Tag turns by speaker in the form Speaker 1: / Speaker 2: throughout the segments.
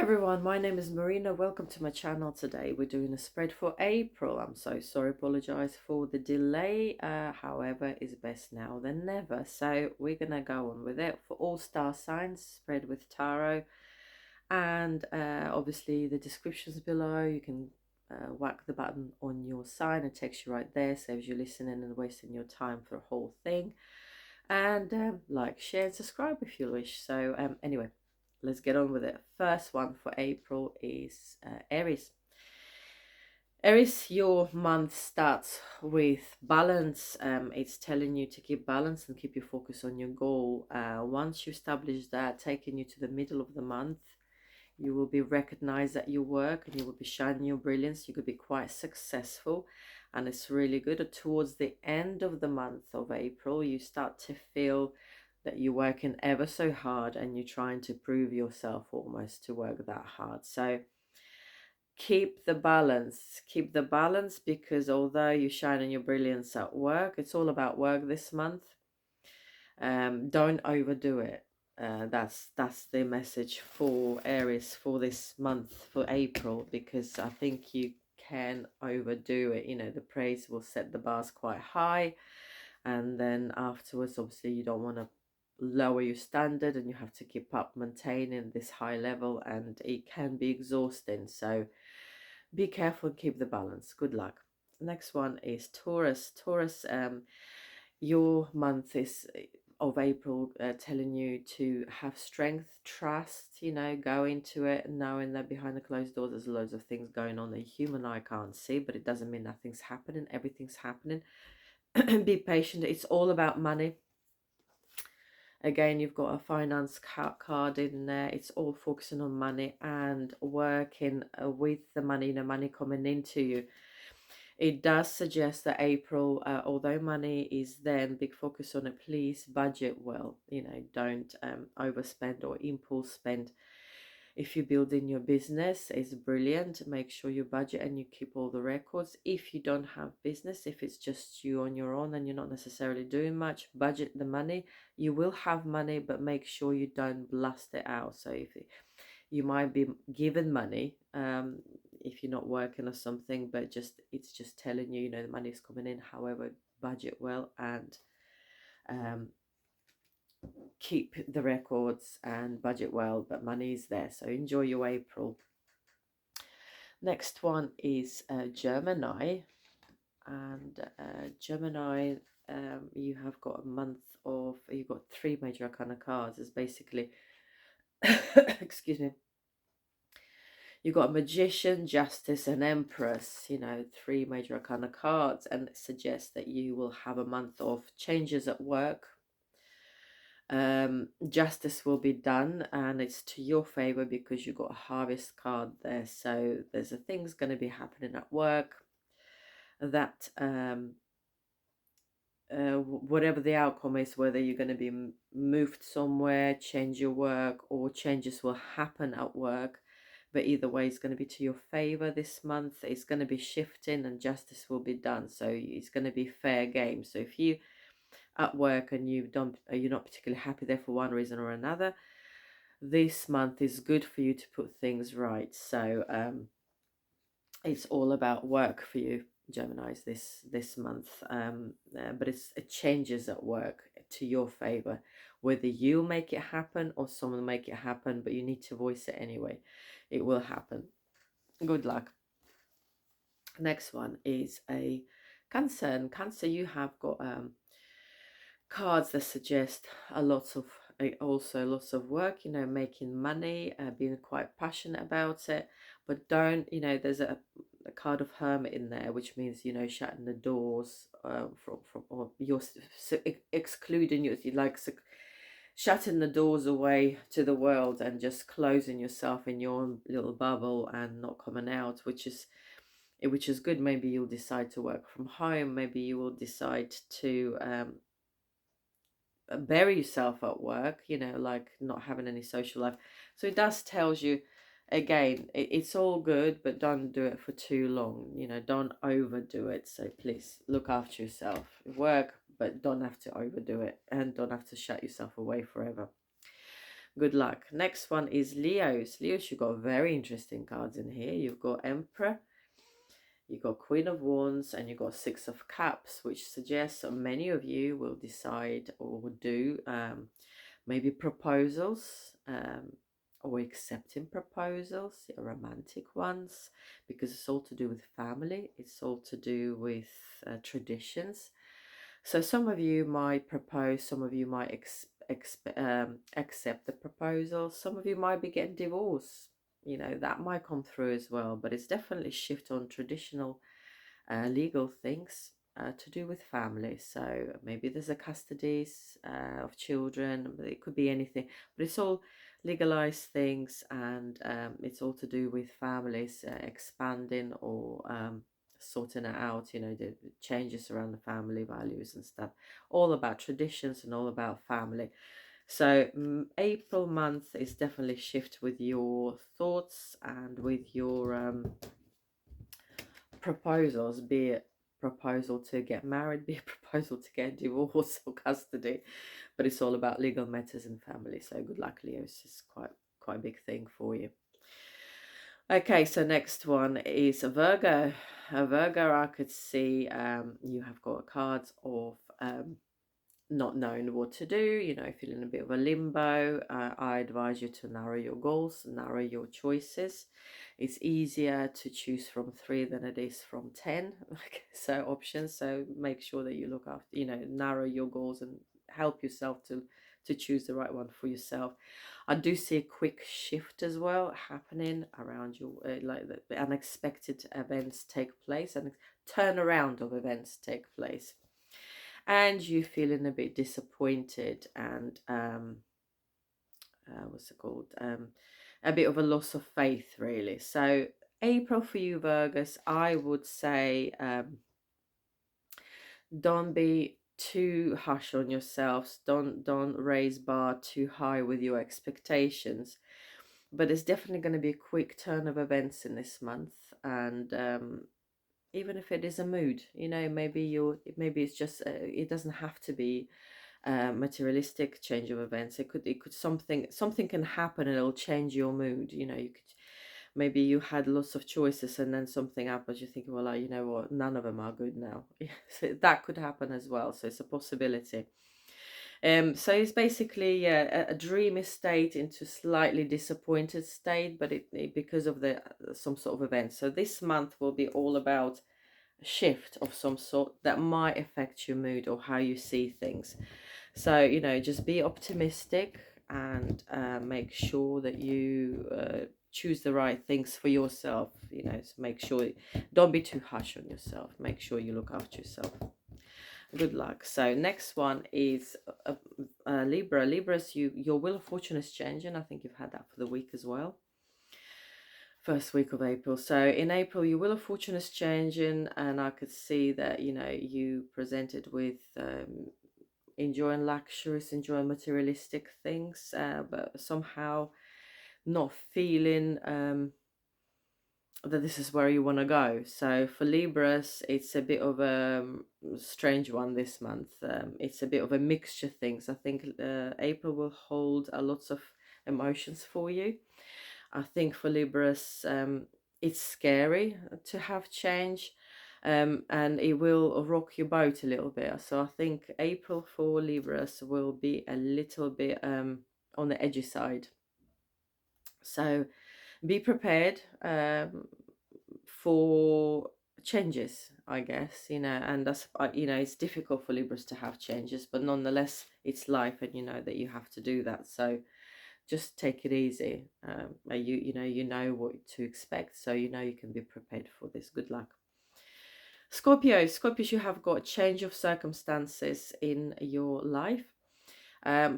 Speaker 1: Everyone, my name is Marina. Welcome to my channel. Today we're doing a spread for April. I'm so sorry, apologize for the delay. However, it's best now than never. So we're gonna go on with it for all star signs, spread with tarot, and obviously the descriptions below. You can whack the button on your sign. It takes you right there, saves you listening and wasting your time for the whole thing. And like, share, and subscribe if you wish. So anyway, let's get on with it. First one for April is Aries. Aries, your month starts with balance. It's telling you to keep balance and keep your focus on your goal. Once you establish that, taking you to the middle of the month, you will be recognized at your work and you will be shining your brilliance. You could be quite successful, and it's really good. Towards the end of the month of April, you start to feel that you're working ever so hard and you're trying to prove yourself almost to work that hard. So keep the balance, because although you're shining your brilliance at work, it's all about work this month. Don't overdo it. That's the message for Aries for this month, for April, because I think you can overdo it. You know, the praise will set the bars quite high, and then afterwards, obviously, you don't want to lower your standard, and you have to keep up maintaining this high level, and it can be exhausting. So be careful and keep the balance. Good luck. Next one is Taurus. Taurus, your month is of April, telling you to have strength, trust, you know, go into it knowing that behind the closed doors there's loads of things going on that human eye can't see, but it doesn't mean nothing's happening. Everything's happening. Be patient. It's all about money. Again, you've got a finance card in there. It's all focusing on money and working with the money, you know, money coming into you. It does suggest that April, although money is then big focus on it, please budget well. You know, don't overspend or impulse spend. If you're building your business, it's brilliant. Make sure you budget and you keep all the records. If you don't have business, if it's just you on your own and you're not necessarily doing much, budget the money. You will have money, but make sure you don't blast it out. So if you might be given money, if you're not working or something, but it's just telling you, you know, the money is coming in. However, budget well and keep the records and budget well, but money is there. So enjoy your April. Next one is Gemini. And Gemini, you have got a month of, you've got three major arcana cards. It's basically, excuse me, you've got a Magician, Justice, and Empress, you know, three major arcana cards, and it suggests that you will have a month of changes at work. Justice will be done, and it's to your favor because you got a Harvest card there. So there's a things going to be happening at work that whatever the outcome is, whether you're going to be moved somewhere, change your work, or changes will happen at work, but either way it's going to be to your favor this month. It's going to be shifting and justice will be done, so it's going to be fair game. So if you at work and you're not particularly happy there for one reason or another, this month is good for you to put things right. So it's all about work for you, Geminis, this month. But it changes at work to your favor, whether you make it happen or someone make it happen, but you need to voice it anyway. It will happen. Good luck. Next one is a Cancer. And Cancer, you have got cards that suggest also lots of work, you know, making money, being quite passionate about it, but don't, you know, there's a card of Hermit in there, which means, you know, shutting the doors from or you're excluding you, like shutting the doors away to the world and just closing yourself in your own little bubble and not coming out, which is good. Maybe you'll decide to work from home. Maybe you will decide to bury yourself at work, you know, like not having any social life. So it does tells you, again, it's all good, but don't do it for too long, you know, don't overdo it. So please look after yourself, work, but don't have to overdo it and don't have to shut yourself away forever. Good luck. Next one is Leos. Leos, you've got very interesting cards in here. You've got Emperor, you've got Queen of Wands, and you've got Six of Cups, which suggests that many of you will decide or do maybe proposals, or accepting proposals, romantic ones, because it's all to do with family. It's all to do with traditions. So some of you might propose, some of you might accept the proposal, some of you might be getting divorced. You know, that might come through as well, but it's definitely shift on traditional legal things to do with family. So maybe there's a custodies of children, but it could be anything, but it's all legalized things, and it's all to do with families expanding or sorting it out, you know, the changes around the family values and stuff, all about traditions and all about family. So April month is definitely shift with your thoughts and with your proposals, be it proposal to get married, be a proposal to get divorce or custody, but it's all about legal matters and family. So good luck, Leo. It's quite a big thing for you. Okay, so next one is a Virgo. A Virgo, I could see you have got cards of not knowing what to do, you know, feeling a bit of a limbo. I advise you to narrow your goals, narrow your choices. It's easier to choose from 3 than it is from 10. So options. So make sure that you look after, you know, narrow your goals and help yourself to choose the right one for yourself. I do see a quick shift as well happening around your like the unexpected events take place and turnaround of events take place, and you feeling a bit disappointed and what's it called, a bit of a loss of faith, really. So April for you, Virgus, I would say don't be too harsh on yourselves. Don't raise bar too high with your expectations, but it's definitely going to be a quick turn of events in this month. And even if it is a mood, you know, maybe it's just it doesn't have to be materialistic change of events. It could something can happen and it'll change your mood. You know, you could, maybe you had lots of choices and then something happens, you think, well, you know what, none of them are good now. So that could happen as well, so it's a possibility. So it's basically a dreamy state into slightly disappointed state, but it because of the some sort of event. So this month will be all about a shift of some sort that might affect your mood or how you see things. So, you know, just be optimistic and make sure that you choose the right things for yourself. You know, so make sure, don't be too harsh on yourself. Make sure you look after yourself. Good luck. So next one is Libra. Libras, your wheel of fortune is changing. I think you've had that for the week as well. First week of April. So in April, your wheel of fortune is changing, and I could see that, you know, you presented with enjoying luxuries, enjoying materialistic things, but somehow not feeling that this is where you want to go. So for Libras, it's a bit of a strange one this month. It's a bit of a mixture of things. I think April will hold a lots of emotions for you. I think for Libras, it's scary to have change, and it will rock your boat a little bit. So I think April for Libras will be a little bit on the edgy side. So be prepared for changes, I guess, you know, and that's, you know, it's difficult for Libras to have changes, but nonetheless, it's life, and you know that you have to do that. So just take it easy. You know what to expect, so you know you can be prepared for this. Good luck. Scorpios, you have got change of circumstances in your life.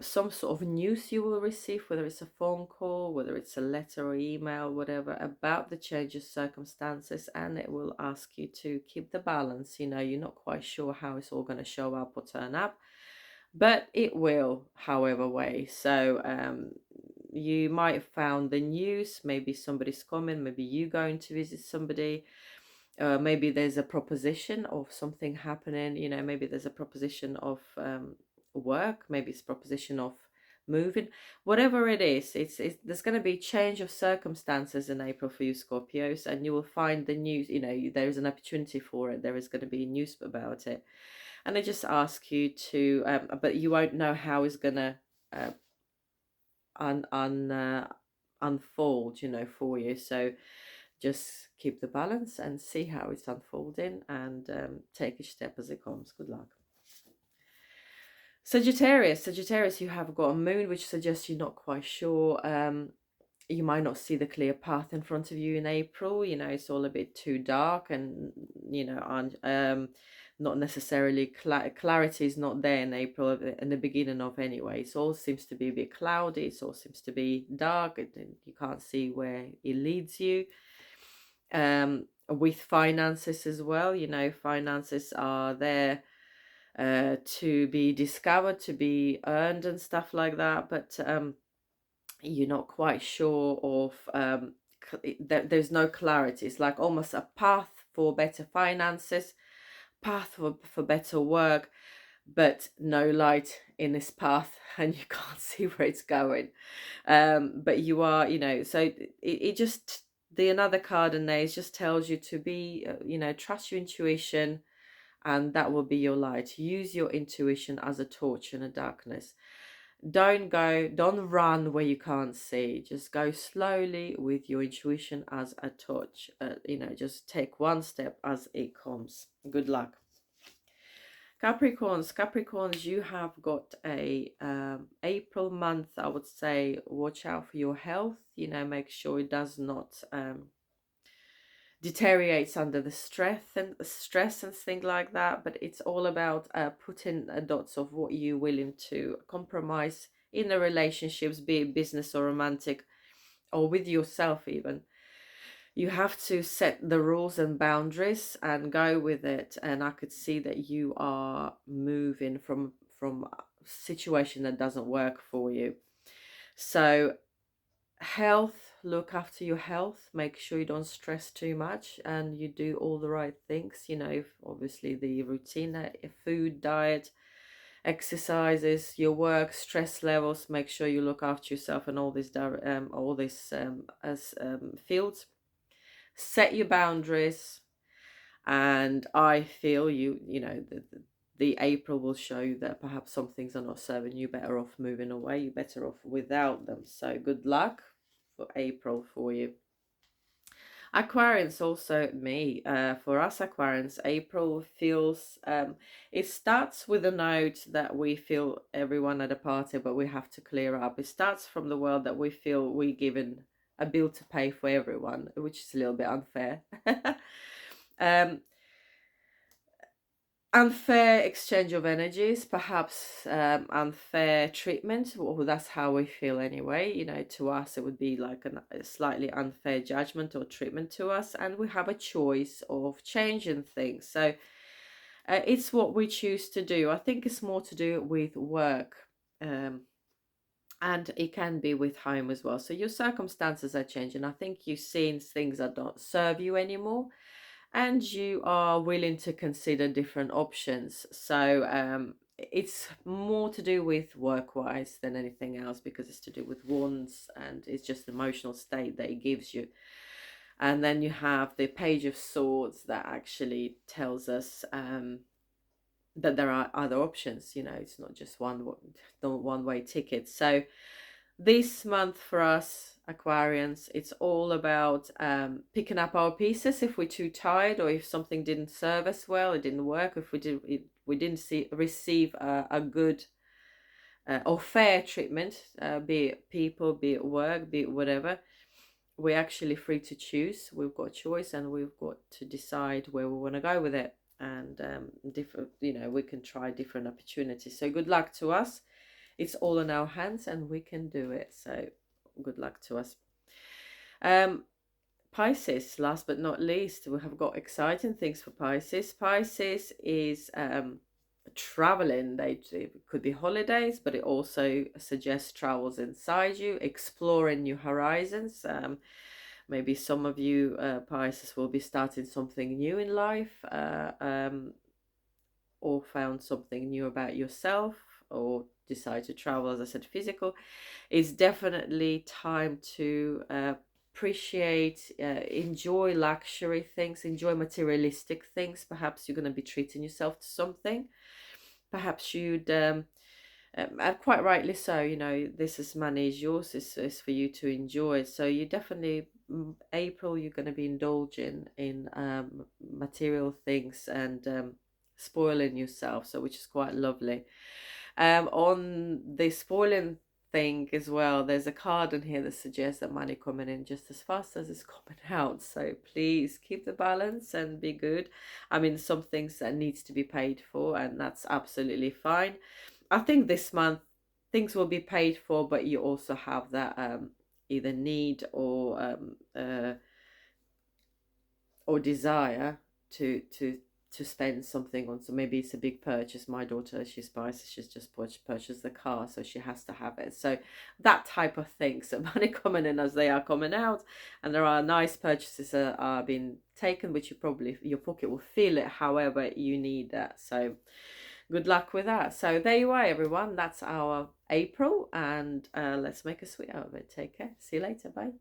Speaker 1: Some sort of news you will receive, whether it's a phone call, whether it's a letter or email, whatever, about the change of circumstances, and it will ask you to keep the balance. You know, you're not quite sure how it's all going to show up or turn up, but it will, however way. So you might have found the news, maybe somebody's coming, maybe you going to visit somebody, maybe there's a proposition of something happening, you know, maybe there's a proposition of work, maybe it's proposition of moving, whatever it is. It's there's going to be change of circumstances in April for you Scorpios, and you will find the news. You know, there is an opportunity for it. There is going to be news about it, and they just ask you to, but you won't know how it's going to uh, un, un unfold, you know, for you. So just keep the balance and see how it's unfolding, and take each step as it comes. Good luck. Sagittarius, you have got a moon, which suggests you're not quite sure. You might not see the clear path in front of you in April. You know, it's all a bit too dark, and you know, not necessarily clarity is not there in April, in the beginning of anyway. It all seems to be a bit cloudy. It all seems to be dark, and you can't see where it leads you. With finances as well, you know, finances are there to be discovered, to be earned and stuff like that, but you're not quite sure of there's no clarity. It's like almost a path for better finances, path for better work, but no light in this path, and you can't see where it's going. But you are, you know, so it just, the another card in there just tells you to be, you know, trust your intuition, and that will be your light. Use your intuition as a torch in the darkness. Don't run where you can't see. Just go slowly with your intuition as a torch. You know, just take one step as it comes. Good luck. Capricorns, you have got a April month. I would say watch out for your health. You know, make sure it does not deteriorates under the stress and things like that. But it's all about putting dots of what you're willing to compromise in the relationships, be it business or romantic, or with yourself even. You have to set the rules and boundaries and go with it. And I could see that you are moving from a situation that doesn't work for you. So health, look after your health, make sure you don't stress too much, and you do all the right things, you know, obviously the routine, food, diet, exercises, your work, stress levels. Make sure you look after yourself in all these fields. Set your boundaries, and I feel you know, the April will show you that perhaps some things are not serving you. Better off moving away. You're better off without them. So good luck for April for you. Aquarians, also me. For us Aquarians, April feels, it starts with a note that we feel everyone at a party, but we have to clear up. It starts from the world that we feel we're given a bill to pay for everyone, which is a little bit unfair. Unfair exchange of energies, perhaps unfair treatment. Well, that's how we feel anyway. You know, to us it would be like a slightly unfair judgment or treatment to us, and we have a choice of changing things. So it's what we choose to do. I think it's more to do with work, and it can be with home as well. So your circumstances are changing. I think you've seen things that don't serve you anymore, and you are willing to consider different options. So it's more to do with work-wise than anything else, because it's to do with wands, and it's just the emotional state that it gives you. And then you have the Page of Swords that actually tells us that there are other options. You know, it's not just one-way ticket. So this month for us Aquarians, it's all about picking up our pieces if we're too tired, or if something didn't serve us well, it didn't work, if we didn't receive a good or fair treatment, be it people, be it work, be it whatever. We're actually free to choose. We've got a choice, and we've got to decide where we want to go with it. And different, you know, we can try different opportunities. So good luck to us. It's all in our hands, and we can do it. So good luck to us. Pisces, last but not least, we have got exciting things for Pisces. Pisces is traveling. It could be holidays, but it also suggests travels inside you, exploring new horizons. Maybe some of you Pisces will be starting something new in life, or found something new about yourself, or decide to travel, as I said, physical, it's definitely time to appreciate, enjoy luxury things, enjoy materialistic things. Perhaps you're going to be treating yourself to something. Perhaps you'd and quite rightly so, you know, this is money is yours, is for you to enjoy. So you definitely, April, you're going to be indulging in material things and spoiling yourself, so which is quite lovely. On the spoiling thing as well, there's a card in here that suggests that money coming in just as fast as it's coming out. So please keep the balance and be good. I mean, some things that needs to be paid for, and that's absolutely fine. I think this month things will be paid for, but you also have that either need or desire to spend something on. So maybe it's a big purchase. My daughter, she's just purchased the car, so she has to have it. So that type of thing. So money coming in as they are coming out, and there are nice purchases that are being taken, which you probably, your pocket will feel it. However, you need that. So good luck with that. So there you are, everyone. That's our April, and let's make a sweet out of it. Take care. See you later. Bye.